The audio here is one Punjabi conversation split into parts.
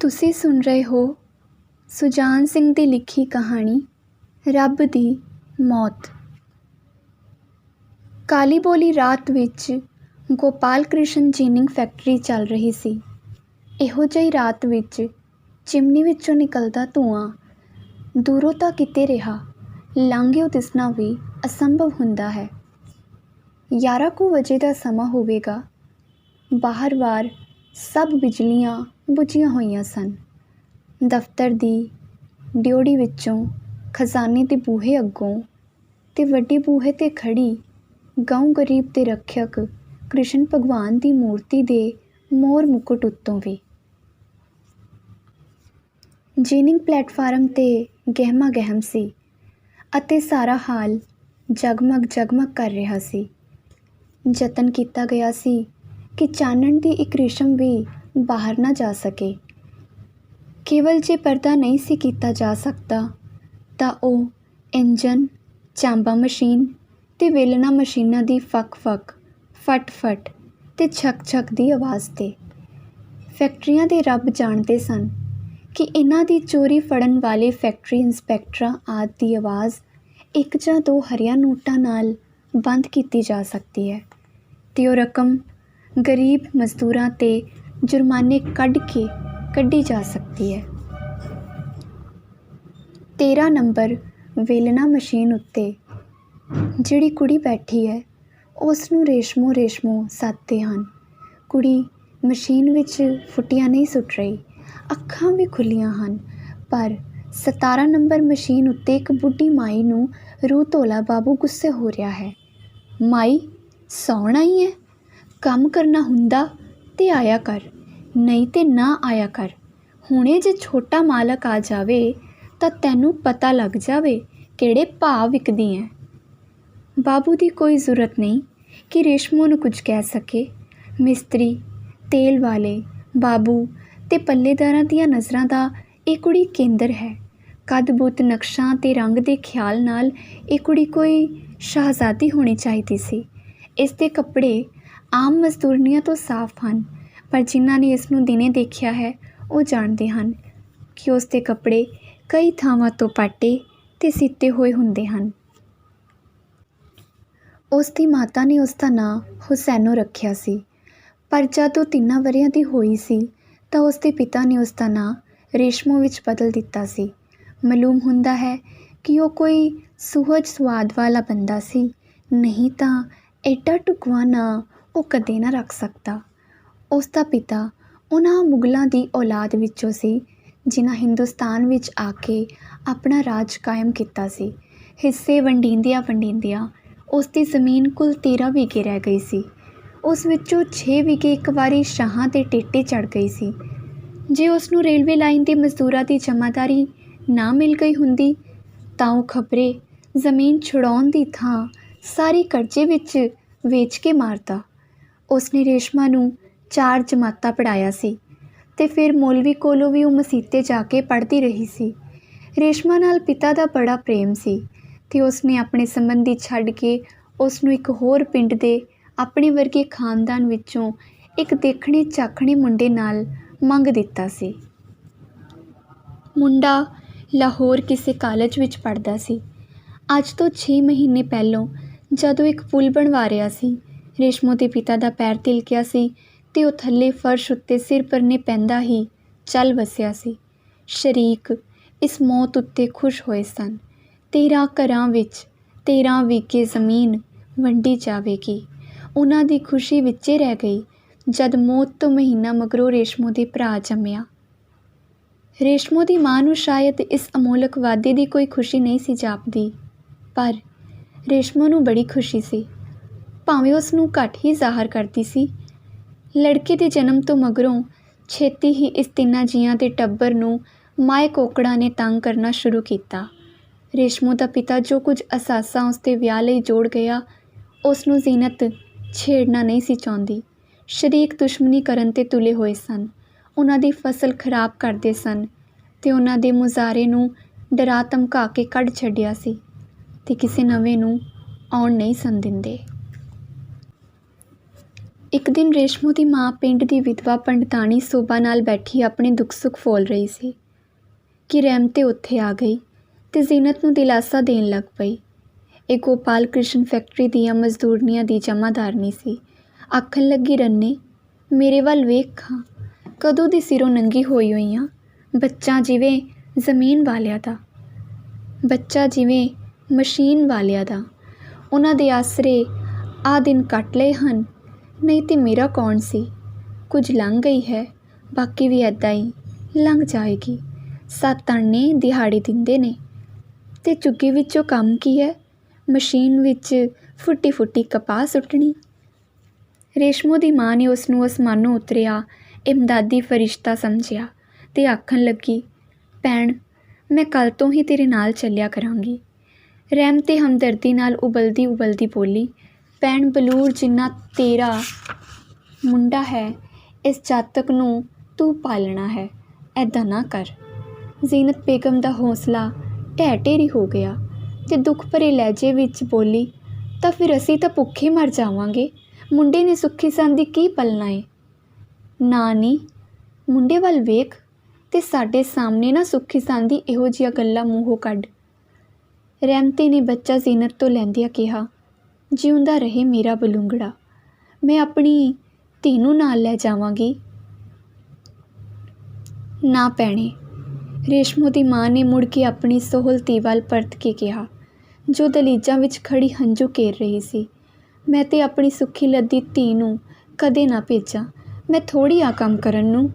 ਤੁਸੀਂ ਸੁਣ ਰਹੇ ਹੋ ਸੁਜਾਨ ਸਿੰਘ ਦੀ ਲਿਖੀ ਕਹਾਣੀ ਰੱਬ ਦੀ ਮੌਤ। ਕਾਲੀ ਬੋਲੀ ਰਾਤ ਵਿੱਚ ਗੋਪਾਲ ਕ੍ਰਿਸ਼ਨ ਜੀਨਿੰਗ ਫੈਕਟਰੀ ਚੱਲ ਰਹੀ ਸੀ। ਇਹੋ ਜਿਹੀ ਰਾਤ ਵਿੱਚ ਚਿਮਨੀ ਵਿੱਚੋਂ ਨਿਕਲਦਾ ਧੂੰਆਂ ਦੂਰੋਂ ਤਾਂ ਕਿਤੇ ਰਿਹਾ, ਲਾਂਘਿਓ ਦਿਸਣਾ ਵੀ ਅਸੰਭਵ ਹੁੰਦਾ ਹੈ। 11 ਕੁ ਵਜੇ ਦਾ ਸਮਾਂ ਹੋਵੇਗਾ। ਬਾਹਰ ਸਭ ਬਿਜਲੀਆਂ ਬੁਝੀਆਂ ਹੋਈਆਂ ਸਨ। ਦਫ਼ਤਰ ਦੀ ਡਿਓੜੀ ਵਿੱਚੋਂ, ਖਜ਼ਾਨੇ ਦੇ ਬੂਹੇ ਅੱਗੋਂ ਤੇ ਵੱਡੀ ਬੂਹੇ 'ਤੇ ਖੜ੍ਹੀ ਗਾਉਂ ਗਰੀਬ ਦੇ ਰੱਖਿਅਕ ਕ੍ਰਿਸ਼ਨ ਭਗਵਾਨ ਦੀ ਮੂਰਤੀ ਦੇ ਮੋਰ ਮੁਕਟ ਉੱਤੋਂ ਵੀ ਜੀਨਿੰਗ ਪਲੇਟਫਾਰਮ 'ਤੇ ਗਹਿਮਾ ਗਹਿਮ ਸੀ ਅਤੇ ਸਾਰਾ ਹਾਲ ਜਗਮਗ ਕਰ ਰਿਹਾ ਸੀ। ਯਤਨ ਕੀਤਾ ਗਿਆ ਸੀ ਕਿ ਚਾਨਣ ਦੀ ਇੱਕ ਰੇਸ਼ਮ ਵੀ ਬਾਹਰ ਨਾ ਜਾ ਸਕੇ। ਕੇਵਲ ਜੇ ਪਰਦਾ ਨਹੀਂ ਸੀ ਕੀਤਾ ਜਾ ਸਕਦਾ ਤਾਂ ਉਹ ਇੰਜਨ, ਚਾਂਬਾ ਮਸ਼ੀਨ ਤੇ ਵੇਲਣਾ ਮਸ਼ੀਨਾਂ ਦੀ ਫੱਕ-ਫੱਕ, ਫਟ-ਫਟ ਤੇ ਛਕ-ਛਕ ਦੀ ਆਵਾਜ਼ 'ਤੇ। ਫੈਕਟਰੀਆਂ ਦੇ ਰੱਬ ਜਾਣਦੇ ਸਨ ਕਿ ਇਹਨਾਂ ਦੀ ਚੋਰੀ ਫੜਨ ਵਾਲੇ ਫੈਕਟਰੀ ਇੰਸਪੈਕਟਰਾਂ ਆਦਿ ਦੀ ਆਵਾਜ਼ ਇੱਕ ਜਾਂ ਦੋ ਹਰਿਆ ਨੋਟਾਂ ਨਾਲ ਬੰਦ ਕੀਤੀ ਜਾ ਸਕਦੀ ਹੈ ਤੇ ਉਹ ਰਕਮ ਗਰੀਬ ਮਜ਼ਦੂਰਾਂ 'ਤੇ ਜੁਰਮਾਨੇ ਕੱਢੀ ਜਾ ਸਕਦੀ ਹੈ। 13 ਨੰਬਰ ਵੇਲਣਾ ਮਸ਼ੀਨ ਉੱਤੇ ਜਿਹੜੀ ਕੁੜੀ ਬੈਠੀ ਹੈ, ਉਸ ਨੂੰ ਰੇਸ਼ਮੋ ਸੱਦਦੇ ਹਨ। ਕੁੜੀ ਮਸ਼ੀਨ ਵਿੱਚ ਫੁੱਟੀਆਂ ਨਹੀਂ ਸੁੱਟ ਰਹੀ, ਅੱਖਾਂ ਵੀ ਖੁੱਲ੍ਹੀਆਂ ਹਨ, ਪਰ 17 ਨੰਬਰ ਮਸ਼ੀਨ ਉੱਤੇ ਇੱਕ ਬੁੱਢੀ ਮਾਈ ਨੂੰ ਰੂਹ ਧੋਲਾ ਬਾਬੂ ਗੁੱਸੇ ਹੋ ਰਿਹਾ ਹੈ। ਮਾਈ, ਸੌਣ ਆਈ ਹੈ? ਕੰਮ ਕਰਨਾ ਹੁੰਦਾ ਤੇ ਆਇਆ ਕਰ, ਨਹੀਂ ਤੇ ਨਾ ਆਇਆ ਕਰ। ਹੁਣੇ ਜੇ ਛੋਟਾ ਮਾਲਕ ਆ ਜਾਵੇ ਤਾਂ ਤੈਨੂੰ ਪਤਾ ਲੱਗ ਜਾਵੇ ਕਿਹੜੇ ਭਾਅ ਵਿਕਦੀ ਹੈ। ਬਾਬੂ ਦੀ ਕੋਈ ਜ਼ਰੂਰਤ ਨਹੀਂ ਕਿ ਰੇਸ਼ਮੋ ਨੂੰ ਕੁਝ ਕਹਿ ਸਕੇ। ਮਿਸਤਰੀ, ਤੇਲ ਵਾਲੇ, ਬਾਬੂ ਤੇ ਪੱਲੇਦਾਰਾਂ ਦੀਆਂ ਨਜ਼ਰਾਂ ਦਾ ਇਹ ਕੁੜੀ ਕੇਂਦਰ ਹੈ। ਕੱਦ-ਬੁੱਧ, ਨਕਸ਼ਾਂ ਤੇ ਰੰਗ ਦੇ ਖਿਆਲ ਨਾਲ ਇਹ ਕੁੜੀ ਕੋਈ ਸ਼ਾਹਜ਼ਾਦੀ ਹੋਣੀ ਚਾਹੀਦੀ ਸੀ। ਇਸ ਦੇ ਕੱਪੜੇ ਆਮ ਮਜ਼ਦੂਰਨੀਆਂ ਤੋਂ ਸਾਫ਼ ਹਨ, ਪਰ ਜਿਨ੍ਹਾਂ ਨੇ ਇਸ ਨੂੰ ਦਿਨੇ ਦੇਖਿਆ ਹੈ ਉਹ ਜਾਣਦੇ ਹਨ ਕਿ ਉਸ ਦੇ ਕੱਪੜੇ ਕਈ ਥਾਵਾਂ ਤੋਂ ਪਾਟੇ ਤੇ ਸੀਤੇ ਹੋਏ ਹੁੰਦੇ ਹਨ। ਉਸ ਦੀ ਮਾਤਾ ਨੇ ਉਸ ਦਾ ਨਾਂ ਹੁਸੈਨੋ ਰੱਖਿਆ ਸੀ, ਪਰ ਜਦ ਉਹ 3 ਵਰ੍ਹਿਆਂ ਦੀ ਹੋਈ ਸੀ ਤਾਂ ਉਸ ਦੇ ਪਿਤਾ ਨੇ ਉਸ ਦਾ ਨਾਂ ਰੇਸ਼ਮੋ ਵਿੱਚ ਬਦਲ ਦਿੱਤਾ ਸੀ। ਮਾਲੂਮ ਹੁੰਦਾ ਹੈ ਕਿ ਉਹ ਕੋਈ ਸੁਹਜ ਸੁਆਦ ਵਾਲਾ ਬੰਦਾ ਸੀ, ਨਹੀਂ ਤਾਂ ਐਡਾ ਢੁਕਵਾਂ ਨਾਂ ਉਹ ਕਦੇ ਨਾ ਰੱਖ ਸਕਦਾ। ਉਸ ਦਾ ਪਿਤਾ ਉਹਨਾਂ ਮੁਗਲਾਂ ਦੀ ਔਲਾਦ ਵਿੱਚੋਂ ਸੀ ਜਿਨ੍ਹਾਂ ਹਿੰਦੁਸਤਾਨ ਵਿੱਚ ਆ ਕੇ ਆਪਣਾ ਰਾਜ ਕਾਇਮ ਕੀਤਾ ਸੀ। ਹਿੱਸੇ ਵੰਡੀਂਦਿਆਂ ਉਸ ਦੀ ਜ਼ਮੀਨ ਕੁੱਲ 13 ਵਿਗੇ ਰਹਿ ਗਈ ਸੀ। ਉਸ ਵਿੱਚੋਂ 6 ਵਿਗੇ ਇੱਕ ਵਾਰੀ ਸ਼ਾਹਾਂ ਦੇ ਟੇਟੇ ਚੜ੍ਹ ਗਈ ਸੀ। ਜੇ ਉਸ ਨੂੰ ਰੇਲਵੇ ਲਾਈਨ ਦੇ ਮਜ਼ਦੂਰਾਂ ਦੀ ਜਮਾਦਾਰੀ ਨਾ ਮਿਲ ਗਈ ਹੁੰਦੀ ਤਾਂ ਉਹ ਖਬਰੇ ਜ਼ਮੀਨ ਛੁਡਾਉਣ ਦੀ ਥਾਂ ਸਾਰੀ ਕਰਜ਼ੇ ਵਿੱਚ ਵੇਚ ਕੇ ਮਾਰਦਾ। ਉਸਨੇ ਰੇਸ਼ਮਾ ਨੂੰ 4 ਜਮਾਤਾਂ ਪੜ੍ਹਾਇਆ ਸੀ ਤੇ ਫਿਰ ਮੌਲਵੀ ਕੋਲੋਂ ਵੀ ਉਹ ਮਸੀਤੇ ਜਾ ਕੇ ਪੜ੍ਹਦੀ ਰਹੀ ਸੀ। ਰੇਸ਼ਮਾ ਨਾਲ ਪਿਤਾ ਦਾ ਬੜਾ ਪ੍ਰੇਮ ਸੀ ਤੇ ਉਸਨੇ ਆਪਣੇ ਸੰਬੰਧੀ ਛੱਡ ਕੇ ਉਸ ਨੂੰ ਇੱਕ ਹੋਰ ਪਿੰਡ ਦੇ ਆਪਣੇ ਵਰਗੇ ਖਾਨਦਾਨ ਵਿੱਚੋਂ ਇੱਕ ਦੇਖਣੇ ਚਾਖਣੇ ਮੁੰਡੇ ਨਾਲ ਮੰਗ ਦਿੱਤਾ ਸੀ। ਮੁੰਡਾ ਲਾਹੌਰ ਕਿਸੇ ਕਾਲਜ ਵਿੱਚ ਪੜ੍ਹਦਾ ਸੀ। ਅੱਜ ਤੋਂ 6 ਮਹੀਨੇ ਪਹਿਲੋਂ ਜਦੋਂ ਇੱਕ ਪੁਲ ਬਣਵਾ ਰਿਹਾ ਸੀ, ਰੇਸ਼ਮੋ ਦੇ ਪਿਤਾ ਦਾ ਪੈਰ ਤਿਲਕਿਆ ਸੀ ਤੇ ਉਹ ਥੱਲੇ ਫਰਸ਼ ਉੱਤੇ ਸਿਰ ਪਰਨੇ ਪੈਂਦਾ ਹੀ ਚੱਲ ਵਸਿਆ ਸੀ। ਸ਼ਰੀਕ ਇਸ ਮੌਤ ਉੱਤੇ ਖੁਸ਼ ਹੋਏ ਸਨ। 13 ਘਰਾਂ ਵਿੱਚ 13 ਵਿਗੇ ਜ਼ਮੀਨ ਵੰਡੀ ਜਾਵੇਗੀ। ਉਹਨਾਂ ਦੀ ਖੁਸ਼ੀ ਵਿੱਚੇ ਰਹਿ ਗਈ ਜਦ ਮੌਤ ਤੋਂ ਮਹੀਨਾ ਮਗਰੋਂ ਰੇਸ਼ਮੋ ਦੇ ਭਰਾ ਜੰਮਿਆ। ਰੇਸ਼ਮੋ ਦੀ ਮਾਂ ਨੂੰ ਸ਼ਾਇਦ ਇਸ ਅਮੋਲਕ ਵਾਅਦੇ ਦੀ ਕੋਈ ਖੁਸ਼ੀ ਨਹੀਂ ਸੀ ਜਾਪਦੀ, ਪਰ ਰੇਸ਼ਮੋ ਨੂੰ ਬੜੀ ਖੁਸ਼ੀ ਸੀ, ਭਾਵੇਂ ਉਸ ਨੂੰ ਘੱਟ ਹੀ ਜ਼ਾਹਰ ਕਰਦੀ ਸੀ। ਲੜਕੇ ਦੇ ਜਨਮ ਤੋਂ ਮਗਰੋਂ ਛੇਤੀ ਹੀ ਇਸ 3 ਜੀਆਂ ਦੇ ਟੱਬਰ ਨੂੰ ਮਾਏ ਕੋਕੜਾਂ ਨੇ ਤੰਗ ਕਰਨਾ ਸ਼ੁਰੂ ਕੀਤਾ। ਰੇਸ਼ਮੋ ਦਾ ਪਿਤਾ ਜੋ ਕੁਝ ਅਸਾਸਾਂ ਉਸ ਦੇ ਵਿਆਹ ਲਈ ਜੋੜ ਗਿਆ, ਉਸ ਨੂੰ ਜ਼ੀਨਤ ਛੇੜਨਾ ਨਹੀਂ ਸੀ ਚਾਹੁੰਦੀ। ਸ਼ਰੀਕ ਦੁਸ਼ਮਣੀ ਕਰਨ 'ਤੇ ਤੁਲੇ ਹੋਏ ਸਨ। ਉਹਨਾਂ ਦੀ ਫਸਲ ਖਰਾਬ ਕਰਦੇ ਸਨ ਤੇ ਉਹਨਾਂ ਦੇ ਮੁਜ਼ਾਰੇ ਨੂੰ ਡਰਾ ਧਮਕਾ ਕੇ ਕੱਢ ਛੱਡਿਆ ਸੀ ਤੇ ਕਿਸੇ ਨਵੇਂ ਨੂੰ ਆਉਣ ਨਹੀਂ ਸਨ ਦਿੰਦੇ। ਇੱਕ ਦਿਨ ਰੇਸ਼ਮੋ ਦੀ ਮਾਂ ਪਿੰਡ ਦੀ ਵਿਧਵਾ ਪੰਡਤਾਣੀ ਸੋਭਾ ਨਾਲ ਬੈਠੀ ਆਪਣੇ ਦੁੱਖ ਸੁੱਖ ਫੋਲ ਰਹੀ ਸੀ ਕਿ ਰਹਿਮਤੇ ਉੱਥੇ ਆ ਗਈ ਤੇ ਜ਼ੀਨਤ ਨੂੰ ਦਿਲਾਸਾ ਦੇਣ ਲੱਗ ਪਈ। ਇਹ ਗੋਪਾਲ ਕ੍ਰਿਸ਼ਨ ਫੈਕਟਰੀ ਦੀਆਂ ਮਜ਼ਦੂਰਨੀਆਂ ਦੀ ਜਮਾਦਾਰਨੀ ਸੀ। ਆਖਣ ਲੱਗੀ, ਰੰਨੇ ਮੇਰੇ ਵੱਲ ਵੇਖ ਖਾਂ, ਕਦੋਂ ਦੀ ਸਿਰੋਂ ਨੰਗੀ ਹੋਈ ਆ। ਬੱਚਾ ਜਿਵੇਂ ਜ਼ਮੀਨ ਵਾਲਿਆਂ ਦਾ, ਬੱਚਾ ਜਿਵੇਂ ਮਸ਼ੀਨ ਵਾਲਿਆਂ ਦਾ। ਉਹਨਾਂ ਦੇ ਆਸਰੇ ਆਹ ਦਿਨ ਕੱਟ ਲਏ ਹਨ, ਨਹੀਂ ਤੇ ਮੇਰਾ ਕੌਣ ਸੀ। ਕੁਝ ਲੰਘ ਗਈ ਹੈ, ਬਾਕੀ ਵੀ ਇੱਦਾਂ ਹੀ ਲੰਘ ਜਾਏਗੀ। 7 ਆਨੇ ਦਿਹਾੜੀ ਦਿੰਦੇ ਨੇ ਤੇ ਝੁੱਗੀ ਵਿੱਚੋਂ ਕੰਮ ਕੀ ਹੈ, ਮਸ਼ੀਨ ਵਿੱਚ ਫੁੱਟੀ ਫੁੱਟੀ ਕਪਾਹ ਸੁੱਟਣੀ। ਰੇਸ਼ਮੋ ਦੀ ਮਾਂ ਨੇ ਉਸ ਨੂੰ ਅਸਮਾਨੋਂ ਉਤਰਿਆ ਇਮਦਾਦੀ ਫਰਿਸ਼ਤਾ ਸਮਝਿਆ ਤੇ ਆਖਣ ਲੱਗੀ, ਭੈਣ ਮੈਂ ਕੱਲ੍ਹ ਤੋਂ ਹੀ ਤੇਰੇ ਨਾਲ ਚੱਲਿਆ ਕਰਾਂਗੀ। ਰਹਿਮ ਤੇ ਹਮਦਰਦੀ ਨਾਲ ਉਬਲਦੀ ਉਬਲਦੀ ਬੋਲੀ, ਭੈਣ ਬਲੂਰ ਜਿੰਨਾ ਤੇਰਾ ਮੁੰਡਾ ਹੈ, ਇਸ ਜਾਤਕ ਨੂੰ ਤੂੰ ਪਾਲਣਾ ਹੈ, ਐਦਾਂ ਨਾ ਕਰ। ਜ਼ੀਨਤ ਬੇਗਮ ਦਾ ਹੌਸਲਾ ਢਹਿ ਢੇਰੀ ਹੋ ਗਿਆ ਤੇ ਦੁੱਖ ਭਰੇ ਲਹਿਜੇ ਵਿੱਚ ਬੋਲੀ, ਤਾਂ ਫਿਰ ਅਸੀਂ ਤਾਂ ਭੁੱਖੇ ਮਰ ਜਾਵਾਂਗੇ। ਮੁੰਡੇ ਨੇ ਸੁੱਖੀ ਸੰਦੀ ਕੀ ਪਲਣਾ ਏ। ਨਾ ਨੀ, ਮੁੰਡੇ ਵੱਲ ਵੇਖ ਤੇ ਸਾਡੇ ਸਾਹਮਣੇ ਨਾ ਸੁੱਖੀ ਸੰਦੀ ਇਹੋ ਜਿਹੀਆਂ ਗੱਲਾਂ ਮੂੰਹੋਂ ਕੱਢ। ਰਹਿਮਤੇ ਨੇ ਬੱਚਾ ਜ਼ੀਨਤ ਤੋਂ ਲੈਂਦਿਆਂ ਕਿਹਾ, ਜਿਉਂਦਾ ਰਹੇ ਮੇਰਾ ਬਲੂੰਗੜਾ, ਮੈਂ ਆਪਣੀ ਧੀ ਨੂੰ ਨਾਲ ਲੈ ਜਾਵਾਂਗੀ। ਨਾ ਭੈਣੇ, ਰੇਸ਼ਮੋ ਦੀ ਮਾਂ ਨੇ ਮੁੜ ਕੇ ਆਪਣੀ ਸਹੂਲਤੀ ਵੱਲ ਪਰਤ ਕੇ ਕਿਹਾ, ਜੋ ਦਲੀਜਾਂ ਵਿੱਚ ਖੜੀ ਹੰਝੂ ਕੇਰ ਰਹੀ ਸੀ, ਮੈਂ ਤੇ ਆਪਣੀ ਸੁੱਖੀ ਲੱਦੀ ਧੀ ਨੂੰ ਕਦੇ ਨਾ ਭੇਜਾਂ। ਮੈਂ ਥੋੜ੍ਹੀ ਆ ਕੰਮ ਕਰਨ ਨੂੰ,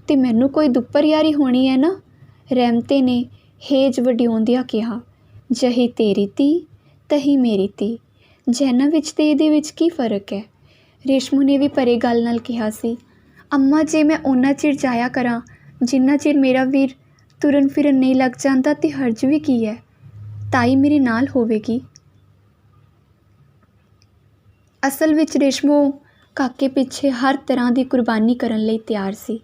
ਤੇ ਮੈਨੂੰ ਕੋਈ ਦੁੱਪਰ ਯਾਰੀ ਹੋਣੀ ਹੈ ਨਾ। ਰਹਿਮਤੇ ਨੇ ਹੇਜ ਵਡਿਆਉਂਦਿਆਂ ਕਿਹਾ, ਜਹੀ ਤੇਰੀ ਧੀ ਤਹੀ ਮੇਰੀ ਧੀ, ਜੈਨਾਂ ਵਿੱਚ ਤੇ ਇਹਦੇ ਵਿੱਚ ਕੀ ਫਰਕ ਹੈ। ਰੇਸ਼ਮੋ ਨੇ ਵੀ ਭਰੇ ਗੱਲ ਨਾਲ ਕਿਹਾ ਸੀ, ਅੰਮਾ ਜੇ ਮੈਂ ਓਨਾ ਚਿਰ ਜਾਇਆ ਕਰਾਂ ਜਿੰਨਾ ਚਿਰ ਮੇਰਾ ਵੀਰ ਤੁਰਨ ਫਿਰਨ ਨਹੀਂ ਲੱਗ ਜਾਂਦਾ ਤੇ ਹਰਜ ਵੀ ਕੀ ਹੈ, ਤਾਈ ਮੇਰੇ ਨਾਲ ਹੋਵੇਗੀ। ਅਸਲ ਵਿੱਚ ਰੇਸ਼ਮੋ ਕਾਕੇ ਪਿੱਛੇ ਹਰ ਤਰ੍ਹਾਂ ਦੀ ਕੁਰਬਾਨੀ ਕਰਨ ਲਈ ਤਿਆਰ ਸੀ।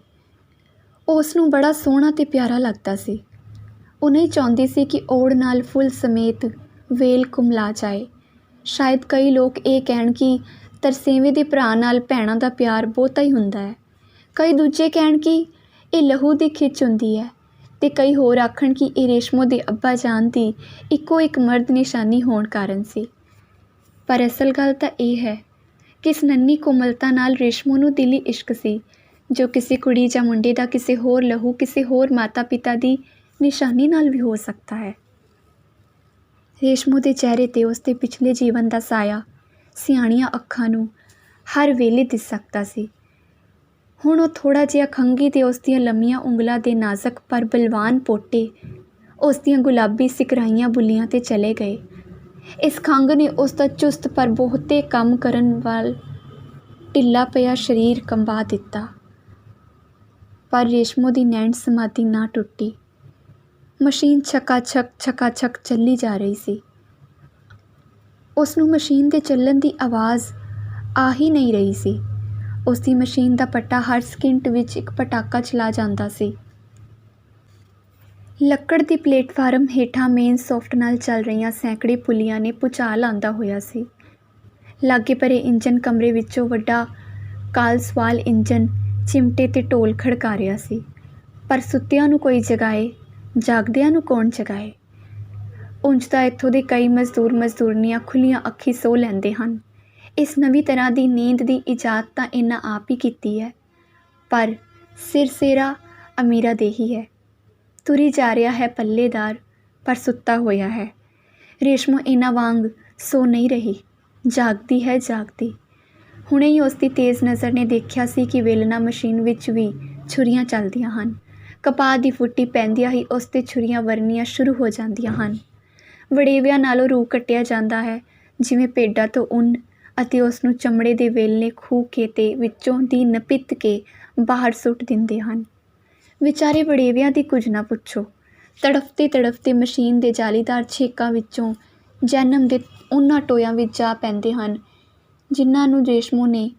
ਉਹ ਉਸ ਨੂੰ ਬੜਾ ਸੋਹਣਾ ਤੇ ਪਿਆਰਾ ਲੱਗਦਾ ਸੀ। ਉਹ ਨਹੀਂ ਚਾਹੁੰਦੀ ਸੀ ਕਿ ਓੜ ਨਾਲ ਫੁੱਲ ਸਮੇਤ ਵੇਲ ਕੁਮਲਾ ਜਾਏ। ਸ਼ਾਇਦ ਕਈ ਲੋਕ ਇਹ ਕਹਿਣ ਕਿ ਤਰਸੇਵੇਂ ਦੇ ਭਰਾ ਨਾਲ ਭੈਣਾਂ ਦਾ ਪਿਆਰ ਬਹੁਤਾ ਹੀ ਹੁੰਦਾ ਹੈ। ਕਈ ਦੂਜੇ ਕਹਿਣ ਕਿ ਇਹ ਲਹੂ ਦੀ ਖਿੱਚ ਹੁੰਦੀ ਹੈ ਤੇ ਕਈ ਹੋਰ ਆਖਣ ਕਿ ਇਹ ਰੇਸ਼ਮੋ ਦੇ ਅੱਬਾ ਜਾਨ ਦੀ ਇੱਕੋ ਇੱਕ ਮਰਦ ਨਿਸ਼ਾਨੀ ਹੋਣ ਕਾਰਨ ਸੀ। ਪਰ ਅਸਲ ਗੱਲ ਤਾਂ ਇਹ ਹੈ ਕਿ ਇਸ ਨੰਨੀ ਕੋਮਲਤਾ ਨਾਲ ਰੇਸ਼ਮੋ ਨੂੰ ਦਿਲੀ ਇਸ਼ਕ ਸੀ, ਜੋ ਕਿਸੇ ਕੁੜੀ ਜਾਂ ਮੁੰਡੇ ਦਾ ਕਿਸੇ ਹੋਰ ਲਹੂ, ਕਿਸੇ ਹੋਰ ਮਾਤਾ ਪਿਤਾ ਦੀ ਨਿਸ਼ਾਨੀ ਨਾਲ ਵੀ ਹੋ ਸਕਦਾ ਹੈ। ਰੇਸ਼ਮੋ ਦੇ ਚਿਹਰੇ 'ਤੇ ਉਸ ਦੇ ਪਿਛਲੇ ਜੀਵਨ ਦਾ ਸਾਇਆ ਸਿਆਣੀਆਂ ਅੱਖਾਂ ਨੂੰ ਹਰ ਵੇਲੇ ਦਿਸ ਸਕਦਾ ਸੀ। ਹੁਣ ਉਹ ਥੋੜ੍ਹਾ ਜਿਹਾ ਖੰਘੀ ਤੇ ਉਸ ਦੀਆਂ ਲੰਮੀਆਂ ਉਂਗਲਾਂ ਦੇ ਨਾਜ਼ੁਕ ਪਰ ਬਲਵਾਨ ਪੋਟੇ ਉਸ ਦੀਆਂ ਗੁਲਾਬੀ ਸਿਕਰਾਈਆਂ ਬੁੱਲੀਆਂ 'ਤੇ ਚਲੇ ਗਏ। ਇਸ ਖੰਘ ਨੇ ਉਸ ਦਾ ਚੁਸਤ ਪਰ ਬਹੁਤੇ ਕੰਮ ਕਰਨ ਵੱਲ ਢਿੱਲਾ ਪਿਆ ਸਰੀਰ ਕੰਬਾ ਦਿੱਤਾ। ਪਰ ਰੇਸ਼ਮੋ ਦੀ ਨੈਣ ਸਮਾਧੀ ਨਾ ਟੁੱਟੀ। ਮਸ਼ੀਨ ਛਕਾ-ਛਕ ਚੱਲੀ ਜਾ ਰਹੀ ਸੀ। ਉਸ ਨੂੰ ਮਸ਼ੀਨ ਦੇ ਚੱਲਣ ਦੀ ਆਵਾਜ਼ ਆ ਹੀ ਨਹੀਂ ਰਹੀ ਸੀ। ਉਸ ਦੀ ਮਸ਼ੀਨ ਦਾ ਪੱਟਾ ਹਰ ਸਕਿੰਟ ਵਿੱਚ ਇੱਕ ਪਟਾਕਾ ਚਲਾ ਜਾਂਦਾ ਸੀ। ਲੱਕੜ ਦੀ ਪਲੇਟਫਾਰਮ ਹੇਠਾਂ ਮੇਨ ਸ਼ਾਫਟ ਨਾਲ ਚੱਲ ਰਹੀਆਂ ਸੈਂਕੜੇ ਪੁਲੀਆਂ ਨੇ ਭੁਚਾਲ ਆਉਂਦਾ ਹੋਇਆ ਸੀ। ਲਾਗੇ ਭਰੇ ਇੰਜਨ ਕਮਰੇ ਵਿੱਚੋਂ ਵੱਡਾ ਕਾਲਸਵਾਲ ਇੰਜਨ ਚਿਮਟੇ ਤੇ ਢੋਲ ਖੜਕਾ ਰਿਹਾ ਸੀ। ਪਰ ਸੁੱਤਿਆਂ ਨੂੰ ਕੋਈ ਜਗਾਏ, ਜਾਗਦਿਆਂ ਨੂੰ ਕੌਣ ਜਗਾਏ। ਉਂਝ ਤਾਂ ਇੱਥੋਂ ਦੇ ਕਈ ਮਜ਼ਦੂਰਨੀਆਂ ਖੁੱਲ੍ਹੀਆਂ ਅੱਖੀਂ ਸੋ ਲੈਂਦੇ ਹਨ। ਇਸ ਨਵੀਂ ਤਰ੍ਹਾਂ ਦੀ ਨੀਂਦ ਦੀ ਈਜਾਦ ਤਾਂ ਇਹਨਾਂ ਆਪ ਹੀ ਕੀਤੀ ਹੈ। ਪਰ ਸਿਰਸੇਰਾ ਅਮੀਰਾਂ ਦੇ ਹੀ ਹੈ। ਤੁਰੀ ਜਾ ਰਿਹਾ ਹੈ ਪੱਲੇਦਾਰ, ਪਰ ਸੁੱਤਾ ਹੋਇਆ ਹੈ। ਰੇਸ਼ਮੋ ਇਹਨਾਂ ਵਾਂਗ ਸੋ ਨਹੀਂ ਰਹੀ, ਜਾਗਦੀ ਹੈ ਜਾਗਦੀ। ਹੁਣੇ ਹੀ ਉਸ ਦੀ ਤੇਜ਼ ਨਜ਼ਰ ਨੇ ਦੇਖਿਆ ਸੀ ਕਿ ਵੇਲਣਾ ਮਸ਼ੀਨ ਵਿੱਚ ਵੀ ਛੁਰੀਆਂ ਚੱਲਦੀਆਂ ਹਨ। ਕਪਾਹ ਦੀ ਫੁੱਟੀ ਪੈਂਦਿਆਂ ਹੀ ਉਸ 'ਤੇ ਛੁਰੀਆਂ ਵਰਨੀਆਂ ਸ਼ੁਰੂ ਹੋ ਜਾਂਦੀਆਂ ਹਨ। ਵੜੇਵਿਆਂ ਨਾਲੋਂ ਰੂਹ ਕੱਟਿਆ ਜਾਂਦਾ ਹੈ, ਜਿਵੇਂ ਭੇਡਾਂ ਤੋਂ ਉੱਨ, ਅਤੇ ਉਸ ਨੂੰ ਚਮੜੇ ਦੇ ਵੇਲਣੇ ਖੂਹ ਕੇ ਤੇ ਵਿੱਚੋਂ ਦੀ ਨਪਿੱਤ ਕੇ ਬਾਹਰ ਸੁੱਟ ਦਿੰਦੇ ਹਨ। ਵਿਚਾਰੇ ਵੜੇਵਿਆਂ ਦੀ ਕੁਝ ਨਾ ਪੁੱਛੋ। ਤੜਫਤੇ ਤੜਫਤੇ ਮਸ਼ੀਨ ਦੇ ਜਾਲੀਦਾਰ ਛੇਕਾਂ ਵਿੱਚੋਂ ਜਹਿਨਮ ਦੇ ਉਹਨਾਂ ਟੋਇਆਂ ਵਿੱਚ ਜਾ ਪੈਂਦੇ ਹਨ ਜਿਨ੍ਹਾਂ ਨੂੰ ਰੇਸ਼ਮੋ ਨੇ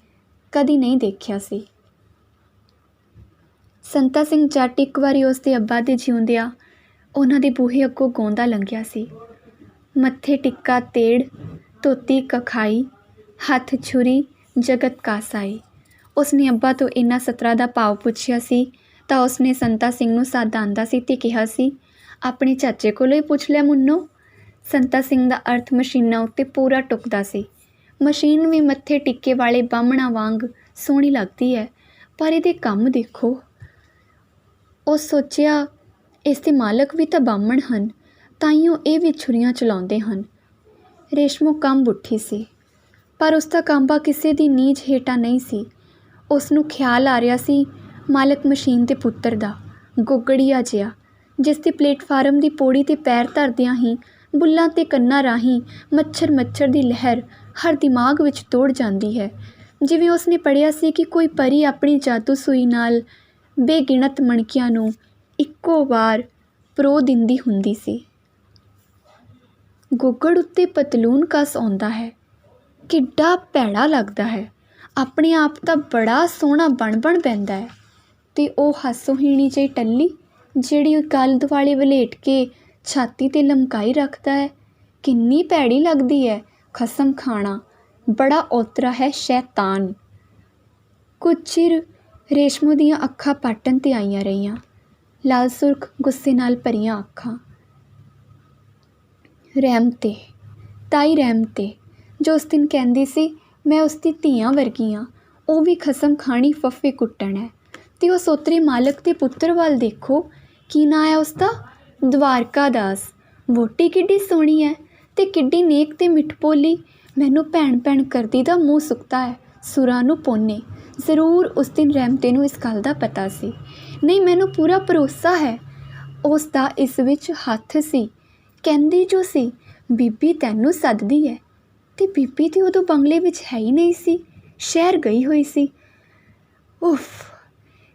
ਕਦੀ ਨਹੀਂ ਦੇਖਿਆ ਸੀ। ਸੰਤਾ ਸਿੰਘ ਜੱਟ ਇੱਕ ਵਾਰੀ ਉਸ ਦੇ ਅੱਬਾ ਦੇ ਜਿਉਂਦਿਆਂ ਉਹਨਾਂ ਦੇ ਬੂਹੇ ਅੱਗੋਂ ਗਾਉਂਦਾ ਲੰਘਿਆ ਸੀ। ਮੱਥੇ ਟਿੱਕਾ ਤੇੜ, ਧੋਤੀ ਕਖਾਈ, ਹੱਥ ਛੁਰੀ ਜਗਤ ਕਾਸਾਈ। ਉਸਨੇ ਅੱਬਾ ਤੋਂ ਇਹਨਾਂ ਸਤਰਾਂ ਦਾ ਭਾਵ ਪੁੱਛਿਆ ਸੀ ਤਾਂ ਉਸਨੇ ਸੰਤਾ ਸਿੰਘ ਨੂੰ ਸੱਦ ਆਂਦਾ ਸੀ ਤੇ ਕਿਹਾ ਸੀ, ਆਪਣੇ ਚਾਚੇ ਕੋਲੋਂ ਹੀ ਪੁੱਛ ਲਿਆ ਮੁੰਨੋ। ਸੰਤਾ ਸਿੰਘ ਦਾ ਅਰਥ ਮਸ਼ੀਨਾਂ ਉੱਤੇ ਪੂਰਾ ਟੁਕਦਾ ਸੀ। ਮਸ਼ੀਨ ਵੀ ਮੱਥੇ ਟਿੱਕੇ ਵਾਲੇ ਬਾਹਮਣਾਂ ਵਾਂਗ ਸੋਹਣੀ ਲੱਗਦੀ ਹੈ, ਪਰ ਇਹਦੇ ਕੰਮ ਦੇਖੋ। ਉਹ ਸੋਚਿਆ, ਇਸ ਦੇ ਮਾਲਕ ਵੀ ਤਾਂ ਬਾਹਮਣ ਹਨ, ਤਾਈਓ ਇਹ ਵੀ ਛੁਰੀਆਂ ਚਲਾਉਂਦੇ ਹਨ। ਰੇਸ਼ਮੋ ਕੰਬ ਉੱਠੀ ਸੀ, ਪਰ ਉਸਦਾ ਕਾਂਬਾ ਕਿਸੇ ਦੀ ਨੀਝ ਹੇਠਾਂ ਨਹੀਂ ਸੀ। ਉਸਨੂੰ ਖਿਆਲ ਆ ਰਿਹਾ ਸੀ ਮਾਲਕ ਮਸ਼ੀਨ ਦੇ ਪੁੱਤਰ ਦਾ, ਗੋਗੜੀਆ ਜਿਹਾ, ਜਿਸ ਦੀ ਪਲੇਟਫਾਰਮ ਦੀ ਪੌੜੀ 'ਤੇ ਪੈਰ ਧਰਦਿਆਂ ਹੀ ਬੁੱਲਾਂ ਅਤੇ ਕੰਨਾਂ ਰਾਹੀਂ ਮੱਛਰ ਦੀ ਲਹਿਰ ਹਰ ਦਿਮਾਗ ਵਿੱਚ ਦੌੜ ਜਾਂਦੀ ਹੈ। ਜਿਵੇਂ ਉਸਨੇ ਪੜ੍ਹਿਆ ਸੀ ਕਿ ਕੋਈ ਪਰੀ ਆਪਣੀ ਜਾਦੂ ਸੂਈ ਨਾਲ ਬੇਗਿਣਤ ਮਣਕਿਆਂ ਨੂੰ ਇੱਕੋ ਵਾਰ ਪਰੋ ਦਿੰਦੀ ਹੁੰਦੀ ਸੀ। ਗੋਗੜ ਉੱਤੇ ਪਤਲੂਨ ਕੱਸ ਆਉਂਦਾ ਹੈ, ਕਿੱਡਾ ਭੈੜਾ ਲੱਗਦਾ ਹੈ। ਆਪਣੇ ਆਪ ਤਾਂ ਬੜਾ ਸੋਹਣਾ ਬਣ ਪੈਂਦਾ ਹੈ। ਅਤੇ ਉਹ ਹਾਸੋਹੀਣੀ ਜਿਹੀ ਟੱਲੀ ਜਿਹੜੀ ਗੱਲ ਦੁਆਲੇ ਵਲੇਟ ਕੇ ਛਾਤੀ 'ਤੇ ਲਮਕਾਈ ਰੱਖਦਾ ਹੈ, ਕਿੰਨੀ ਭੈੜੀ ਲੱਗਦੀ ਹੈ। ਖਸਮ ਖਾਣਾ, ਬੜਾ ਔਤਰਾ ਹੈ ਸ਼ੈਤਾਨ। ਕੁਝ ਚਿਰ ਰੇਸ਼ਮੋ ਦੀਆਂ ਅੱਖਾਂ ਪਾਟਣ 'ਤੇ ਆਈਆਂ ਰਹੀਆਂ, ਲਾਲ ਸੁਰਖ ਗੁੱਸੇ ਨਾਲ ਭਰੀਆਂ ਅੱਖਾਂ। ਤਾਈ ਰਹਿਮ 'ਤੇ, ਜੋ ਉਸ ਦਿਨ ਕਹਿੰਦੀ ਸੀ ਮੈਂ ਉਸਦੀ ਧੀਆਂ ਵਰਗੀ ਹਾਂ, ਉਹ ਵੀ ਖਸਮ ਖਾਣੀ ਫੱਫੇ ਕੁੱਟਣ ਹੈ। ਅਤੇ ਉਹ ਸੋਤਰੇ ਮਾਲਕ ਦੇ ਪੁੱਤਰ ਵੱਲ ਦੇਖੋ, ਕੀ ਨਾਂ ਹੈ ਉਸਦਾ, ਦਵਾਰਕਾ ਦਾਸ। ਵਹੁਟੀ ਕਿੱਡੀ ਸੋਹਣੀ ਹੈ ਅਤੇ ਕਿੱਡੀ ਨੇਕ ਅਤੇ ਮਿੱਠਪੋਲੀ। ਮੈਨੂੰ ਭੈਣ ਕਰਦੀ ਦਾ ਮੂੰਹ ਸੁੱਕਦਾ ਹੈ। ਸੁਰਾਂ ਨੂੰ ਪੋਨੇ। ਜ਼ਰੂਰ ਉਸ ਦਿਨ ਰਹਿਮਤੇ ਨੂੰ ਇਸ ਗੱਲ ਦਾ ਪਤਾ ਸੀ। ਨਹੀਂ, ਮੈਨੂੰ ਪੂਰਾ ਭਰੋਸਾ ਹੈ ਉਸ ਦਾ ਇਸ ਵਿੱਚ ਹੱਥ ਸੀ। ਕਹਿੰਦੀ ਜੋ ਸੀ, ਬੀਬੀ ਤੈਨੂੰ ਸੱਦਦੀ ਹੈ, ਅਤੇ ਬੀਬੀ ਤਾਂ ਉਦੋਂ ਬੰਗਲੇ ਵਿੱਚ ਹੈ ਹੀ ਨਹੀਂ ਸੀ, ਸ਼ਹਿਰ ਗਈ ਹੋਈ ਸੀ। ਉਫ!